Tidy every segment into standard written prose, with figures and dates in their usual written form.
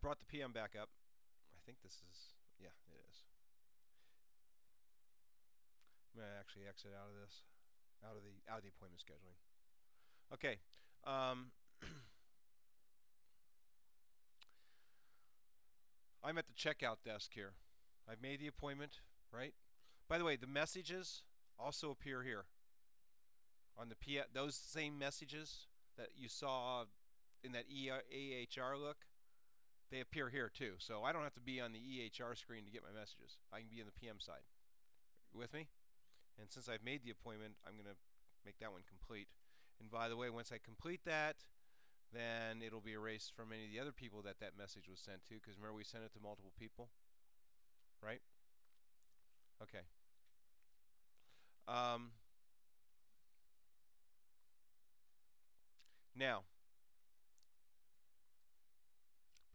brought the PM back up. I think this is, yeah, it is. I'm gonna actually exit out of this, out of the appointment scheduling. Okay. Um, I'm at the checkout desk here. I've made the appointment, right? By the way, the messages also appear here on the those same messages that you saw in that AHR look. They appear here too. So I don't have to be on the EHR screen to get my messages. I can be on the PM side. You with me? And since I've made the appointment, I'm going to make that one complete. And by the way, once I complete that, then it'll be erased from any of the other people that that message was sent to, because remember we sent it to multiple people, right? Okay. Um, Now,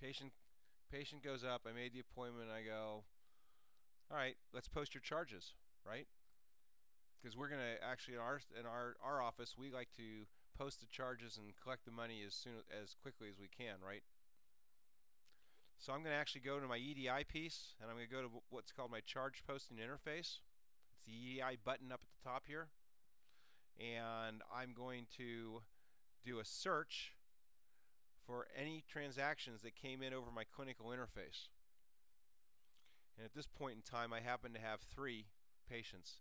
patient patient goes up. I made the appointment. I go, all right, let's post your charges, right? Because we're gonna actually in our office we like to post the charges and collect the money as quickly as we can, right? So I'm going to actually go to my EDI piece, and I'm going to go to what's called my charge posting interface. It's the EDI button up at the top here, and I'm going to do a search for any transactions that came in over my clinical interface. And at this point in time, I happen to have 3 patients.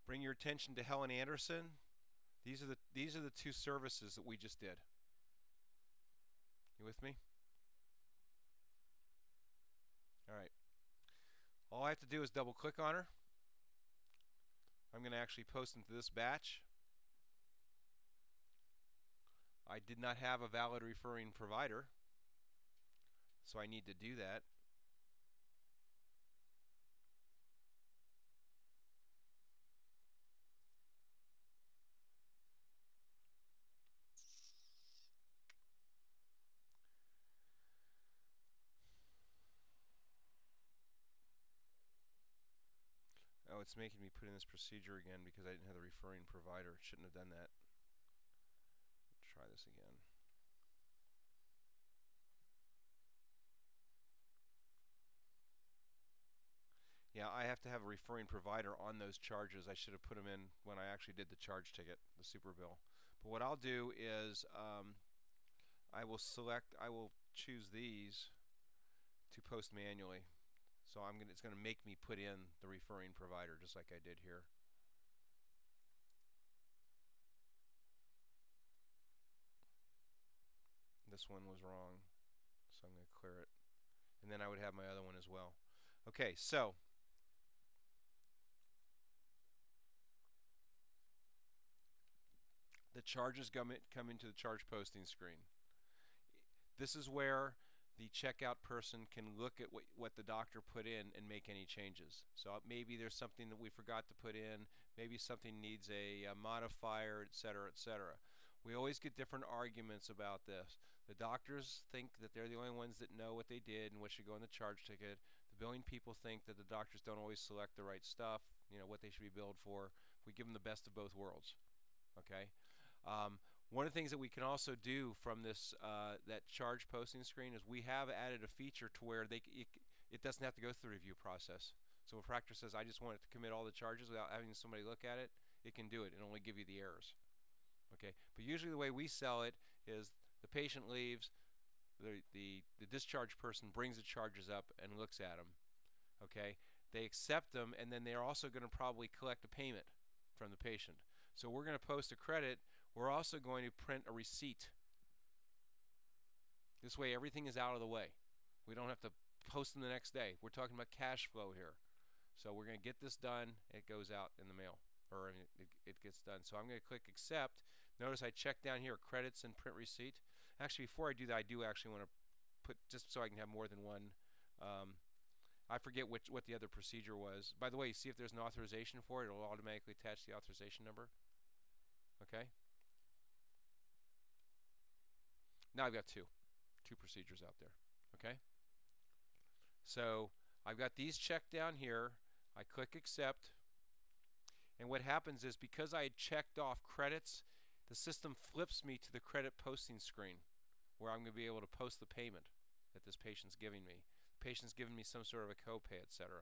Bring your attention to Helen Anderson. These are the 2 services that we just did. You with me? All right. All I have to do is double click on her. I'm going to actually post into this batch. I did not have a valid referring provider, so I need to do that. Oh, it's making me put in this procedure again because I didn't have the referring provider. Shouldn't have done that. Try this again. Yeah, I have to have a referring provider on those charges. I should have put them in when I actually did the charge ticket, the super bill. But what I'll do is I will choose these to post manually. So it's going to make me put in the referring provider just like I did here. This one was wrong, so I'm going to clear it. And then I would have my other one as well. Okay, so the charges come into the charge posting screen. This is where the checkout person can look at what the doctor put in and make any changes. So maybe there's something that we forgot to put in, maybe something needs a modifier, etc., etc. We always get different arguments about this. The doctors think that they're the only ones that know what they did and what should go in the charge ticket. The billing people think that the doctors don't always select the right stuff, what they should be billed for. We give them the best of both worlds. Okay. One of the things that we can also do from this that charge posting screen is we have added a feature to where it doesn't have to go through the review process. So if a practice says, I just want it to commit all the charges without having somebody look at it, it can do it and only give you the errors. Okay, but usually the way we sell it is the patient leaves, the discharge person brings the charges up and looks at them. Okay, they accept them, and then they're also going to probably collect a payment from the patient. So we're going to post a credit. We're also going to print a receipt. This way everything is out of the way. We don't have to post them the next day. We're talking about cash flow here. So we're going to get this done. It goes out in the mail, or it gets done. So I'm going to click accept. Notice I check down here credits and print receipt. Actually, before I do that, I do actually want to put, just so I can have more than one. I forget what the other procedure was. By the way, see if there's an authorization for it. It'll automatically attach the authorization number. Okay. Now I've got two procedures out there. Okay. So I've got these checked down here. I click accept. And what happens is because I had checked off credits, the system flips me to the credit posting screen where I'm going to be able to post the payment that this patient's giving me. Patient's giving me some sort of a copay, etc.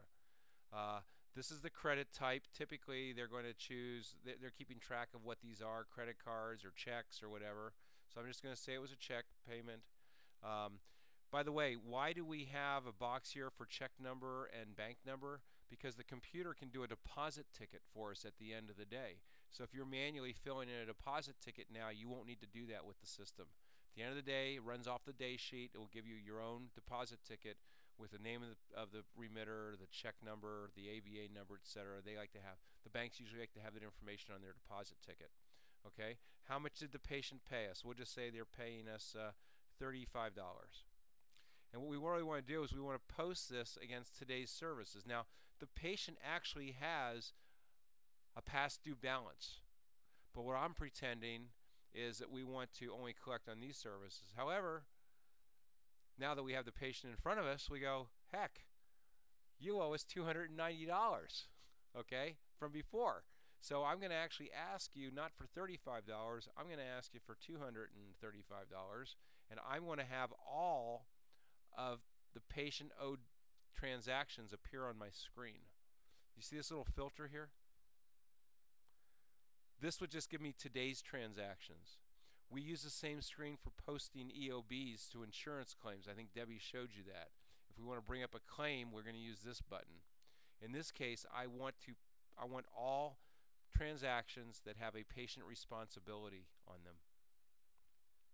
This is the credit type. Typically, they're going to choose, they're keeping track of what these are, credit cards or checks or whatever. So I'm just going to say it was a check payment. By the way, why do we have a box here for check number and bank number? Because the computer can do a deposit ticket for us at the end of the day. So if you're manually filling in a deposit ticket now, you won't need to do that with the system. At the end of the day, it runs off the day sheet. It will give you your own deposit ticket with the name of the remitter, the check number, the ABA number, etc. They like to have, the banks usually like to have that information on their deposit ticket. Okay, how much did the patient pay us? We'll just say they're paying us $35. And what we really want to do is we want to post this against today's services. Now, the patient actually has a past due balance. But what I'm pretending is that we want to only collect on these services. However, now that we have the patient in front of us, we go, heck, you owe us $290, okay, from before. So I'm going to actually ask you not for $35, I'm going to ask you for $235, and I'm going to have all of the patient owed transactions appear on my screen. You see this little filter here? This would just give me today's transactions. We use the same screen for posting EOBs to insurance claims. I think Debbie showed you that. If we want to bring up a claim, we're going to use this button. In this case, I want all transactions that have a patient responsibility on them.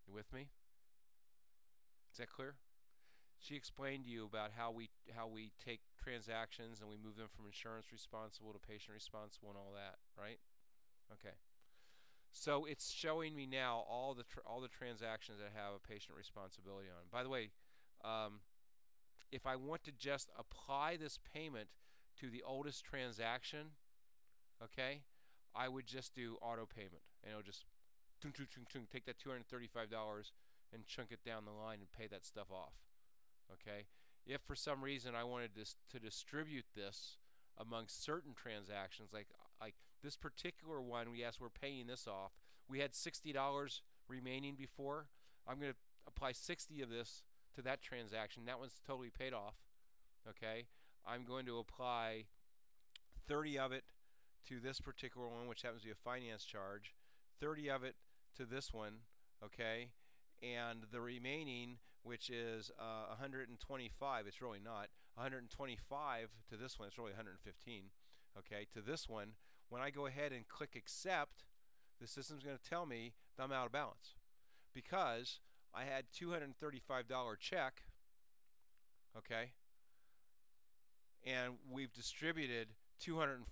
You with me? Is that clear? She explained to you about how we take transactions and we move them from insurance responsible to patient responsible and all that, right? Okay. So it's showing me now all the transactions that have a patient responsibility on. By the way, if I want to just apply this payment to the oldest transaction, okay, I would just do auto payment, and it'll just take that $235 and chunk it down the line and pay that stuff off. Okay. If for some reason I wanted to distribute this amongst certain transactions, like this particular one, yes, we're paying this off. We had $60 remaining before. I'm going to apply 60 of this to that transaction. That one's totally paid off. Okay. I'm going to apply 30 of it to this particular one, which happens to be a finance charge, 30 of it to this one, okay, and the remaining, which is 125, it's really not, 125 to this one, it's really 115, okay, to this one. When I go ahead and click accept, the system's going to tell me that I'm out of balance because I had $235 check, okay, and we've distributed $245.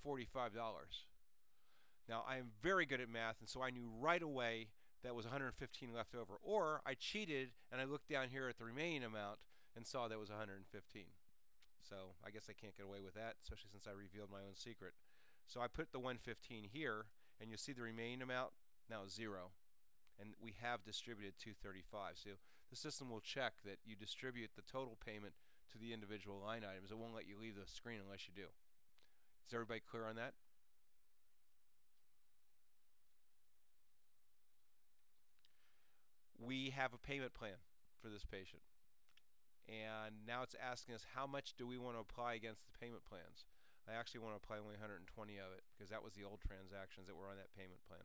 Now, I am very good at math, and so I knew right away that was 115 left over. Or I cheated, and I looked down here at the remaining amount and saw that was 115. So I guess I can't get away with that, especially since I revealed my own secret. So I put the 115 here, and you'll see the remaining amount now is 0. And we have distributed 235. So the system will check that you distribute the total payment to the individual line items. It won't let you leave the screen unless you do. Is everybody clear on that? We have a payment plan for this patient. And now it's asking us how much do we want to apply against the payment plans. I actually want to apply only 120 of it because that was the old transactions that were on that payment plan.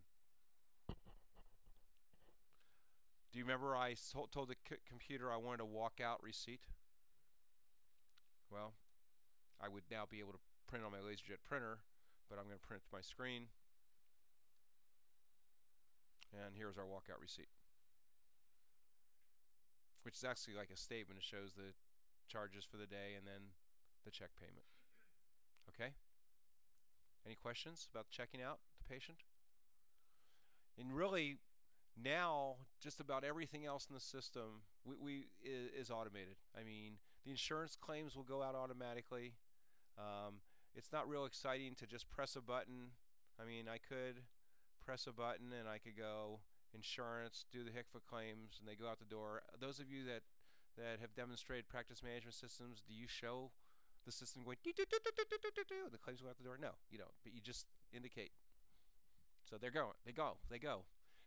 Do you remember I told the computer I wanted a walkout receipt? Well, I would now be able to print on my LaserJet printer, but I'm going to print to my screen. And here's our walkout receipt, which is actually like a statement. It shows the charges for the day and then the check payment. Okay? Any questions about checking out the patient? And really, now just about everything else in the system is automated. I mean, the insurance claims will go out automatically. It's not real exciting to just press a button. I mean, I could press a button and I could go insurance, do the HCFA claims, and they go out the door. Those of you that have demonstrated practice management systems, do you show the system going and the claims go out the door? No, you don't, but you just indicate. So they're going, they go.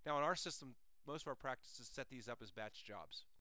Now in our system, most of our practices set these up as batch jobs.